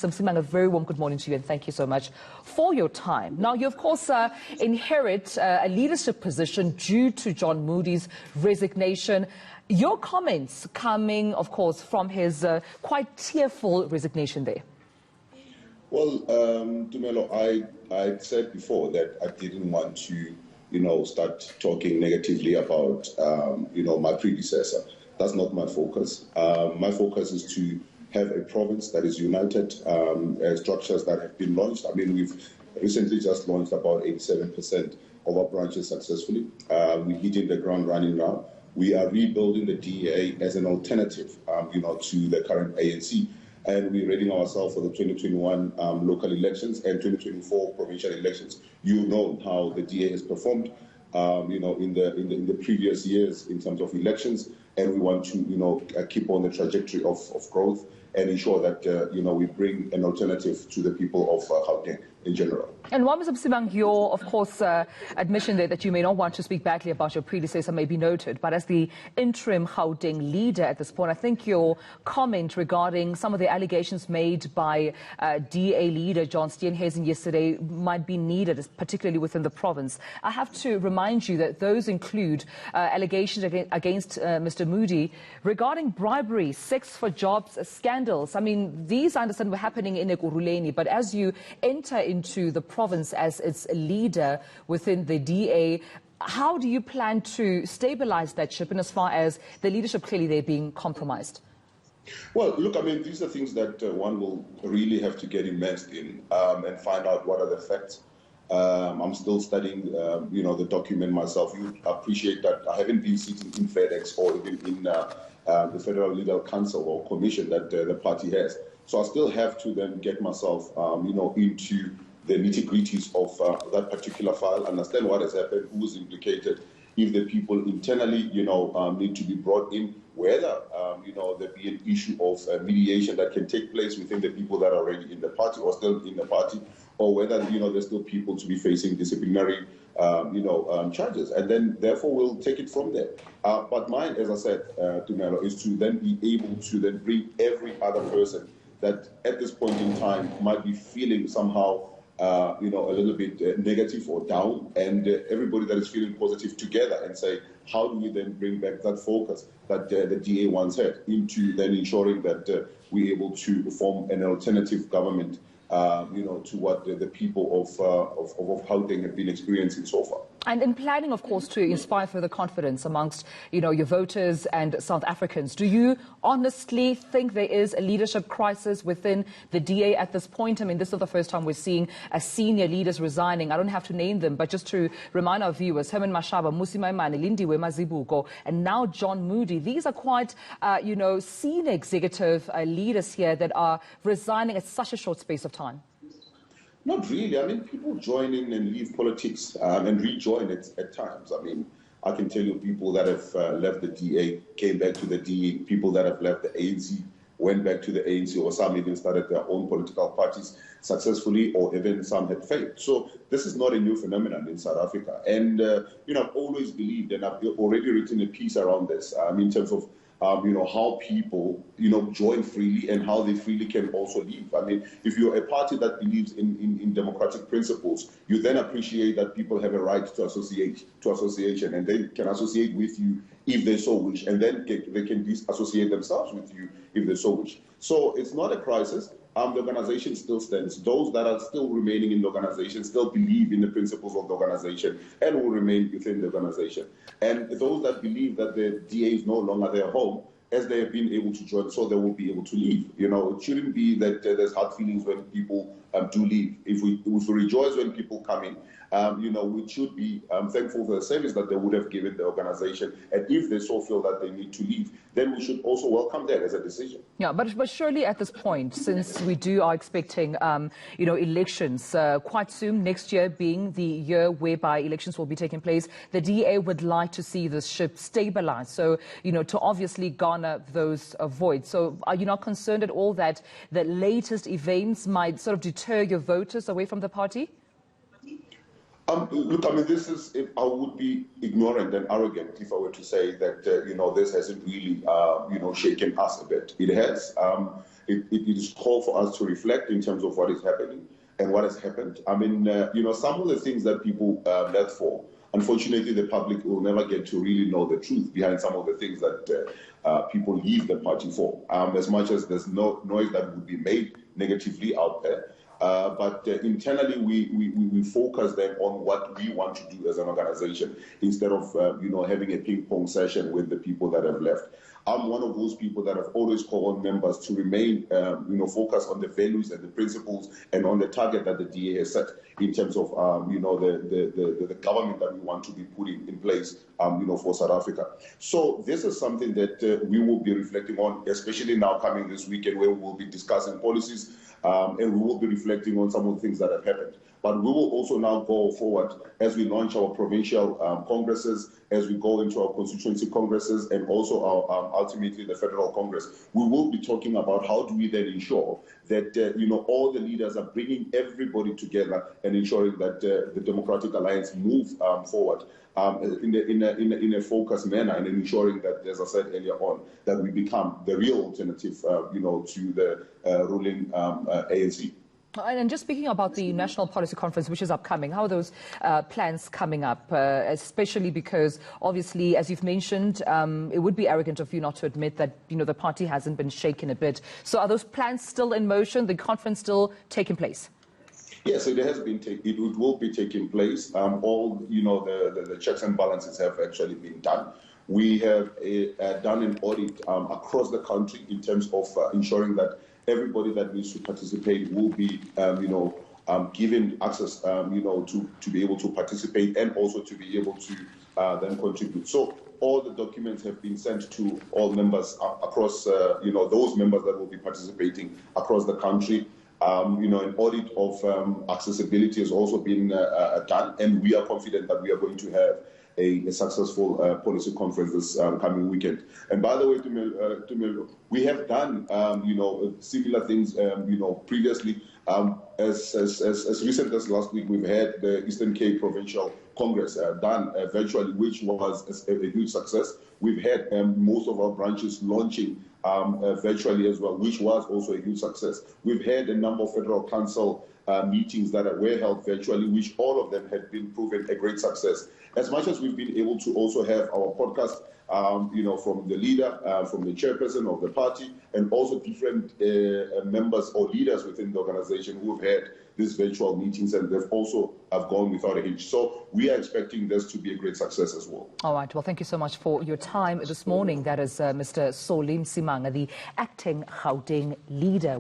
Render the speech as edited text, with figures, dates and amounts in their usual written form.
Msimanga, a very warm good morning to you and thank you so much for your time. Now, you of course inherit a leadership position due to John Moody's resignation. Your comments coming, of course, from his quite tearful resignation there. Well, Tumelo, I said before that I didn't want to, start talking negatively about, my predecessor. That's not my focus. My focus is to have a province that is united, structures that have been launched. I mean, we've recently just launched about 87% of our branches successfully. We're hitting the ground running now. We are rebuilding the DA as an alternative, to the current ANC. And we're readying ourselves for the 2021 local elections and 2024 provincial elections. You know how the DA has performed, in the previous years in terms of elections, and we want to, keep on the trajectory of growth and ensure that, we bring an alternative to the people of Gauteng in general. And while Mr. Msimanga, your, of course, admission there that you may not want to speak badly about your predecessor may be noted, but as the interim Gauteng leader at this point, I think your comment regarding some of the allegations made by DA leader John Steenhuisen yesterday might be needed, particularly within the province. I have to remind you that those include allegations against Mr. Moody regarding bribery, sex for jobs scandals. I mean, these, I understand, were happening in Ekhuruleni, but as you enter into the province as its leader within the DA, how do you plan to stabilize that ship in as far as the leadership clearly they're being compromised? Well, look, I mean, these are things that one will really have to get immersed in and find out what are the facts. I'm still studying, the document myself. You appreciate that I haven't been sitting in FedEx or even in the Federal Legal Council or Commission that the party has. So I still have to then get myself, into the nitty-gritties of that particular file, understand what has happened, who is implicated, if the people internally, need to be brought in, whether, there be an issue of mediation that can take place within the people that are already in the party or still in the party, or whether, there's still people to be facing disciplinary, charges. And then, therefore, we'll take it from there. But mine, as I said, Tumelo, is to then be able to then bring every other person that at this point in time might be feeling somehow a little bit negative or down, and everybody that is feeling positive together and say, how do we then bring back that focus that the DA once had into then ensuring that we're able to form an alternative government, to what the people of Gauteng have been experiencing so far. And in planning, of course, to inspire further confidence amongst, your voters and South Africans, do you honestly think there is a leadership crisis within the DA at this point? I mean, this is the first time we're seeing senior leaders resigning. I don't have to name them, but just to remind our viewers, Herman Mashaba, Musi Maimane, Lindiwe Mazibuko, and now John Moody. These are quite, senior executive leaders here that are resigning at such a short space of time. Not really. I mean, people join in and leave politics and rejoin it at times. I mean, I can tell you people that have left the DA, came back to the DA, people that have left the ANC, went back to the ANC, or some even started their own political parties successfully, or even some had failed. So this is not a new phenomenon in South Africa. And, I've always believed, and I've already written a piece around this, in terms of how people, join freely and how they freely can also leave. I mean, if you're a party that believes in democratic principles, you then appreciate that people have a right to association, and they can associate with you if they so wish, and then they can disassociate themselves with you if they so wish. So it's not a crisis. The organization still stands. Those that are still remaining in the organization still believe in the principles of the organization and will remain within the organization. And those that believe that the DA is no longer their home, as they have been able to join, so they will be able to leave. It shouldn't be that there's hard feelings when people do leave. If we rejoice when people come in, we should be thankful for the service that they would have given the organization. And if they so feel that they need to leave, then we should also welcome that as a decision. Yeah, but surely at this point, since we are expecting, elections quite soon, next year being the year whereby elections will be taking place, the DA would like to see this ship stabilize. So, to obviously garner those votes. So are you not concerned at all that the latest events might sort of deter your voters away from the party? Look, I mean, I would be ignorant and arrogant if I were to say that, this hasn't really, shaken us a bit. It has. it is called for us to reflect in terms of what is happening and what has happened. I mean, some of the things that people left for, unfortunately, the public will never get to really know the truth behind some of the things that people leave the party for, as much as there's no noise that would be made negatively out there. But internally, we focus then on what we want to do as an organization instead of, having a ping-pong session with the people that have left. I'm one of those people that have always called on members to remain, focused on the values and the principles and on the target that the DA has set in terms of, the government that we want to be putting in place, for South Africa. So this is something that we will be reflecting on, especially now coming this weekend where we will be discussing policies and we will be reflecting on some of the things that have happened. But we will also now go forward as we launch our provincial congresses, as we go into our constituency congresses, and also our ultimately the federal congress. We will be talking about how do we then ensure that all the leaders are bringing everybody together and ensuring that the Democratic Alliance move forward in a focused manner, and ensuring that, as I said earlier on, that we become the real alternative, to the ruling ANC. And just speaking about the National Policy Conference, which is upcoming, how are those plans coming up, especially because, obviously, as you've mentioned, it would be arrogant of you not to admit that, the party hasn't been shaken a bit. So are those plans still in motion, the conference still taking place? Yes, it has been. It will be taking place. All the checks and balances have actually been done. We have done an audit across the country in terms of ensuring that everybody that needs to participate will be, given access, to be able to participate and also to be able to then contribute. So all the documents have been sent to all members across, those members that will be participating across the country. An audit of accessibility has also been done, and we are confident that we are going to have a successful policy conference this coming weekend. And by the way, Tumelo, we have done, similar things, previously. As recent as last week, we've had the Eastern Cape Provincial Congress done virtually, which was a huge success. We've had most of our branches launching virtually as well, which was also a huge success. We've had a number of federal council meetings that were held virtually, which all of them had been proven a great success. As much as we've been able to also have our podcast, from the leader, from the chairperson of the party, and also different members or leaders within the organization who have had these virtual meetings, and they've also have gone without a hitch. So we are expecting this to be a great success as well. All right. Well, thank you so much for your time this morning. That is Mr. Solly Msimanga, the acting Gauteng leader.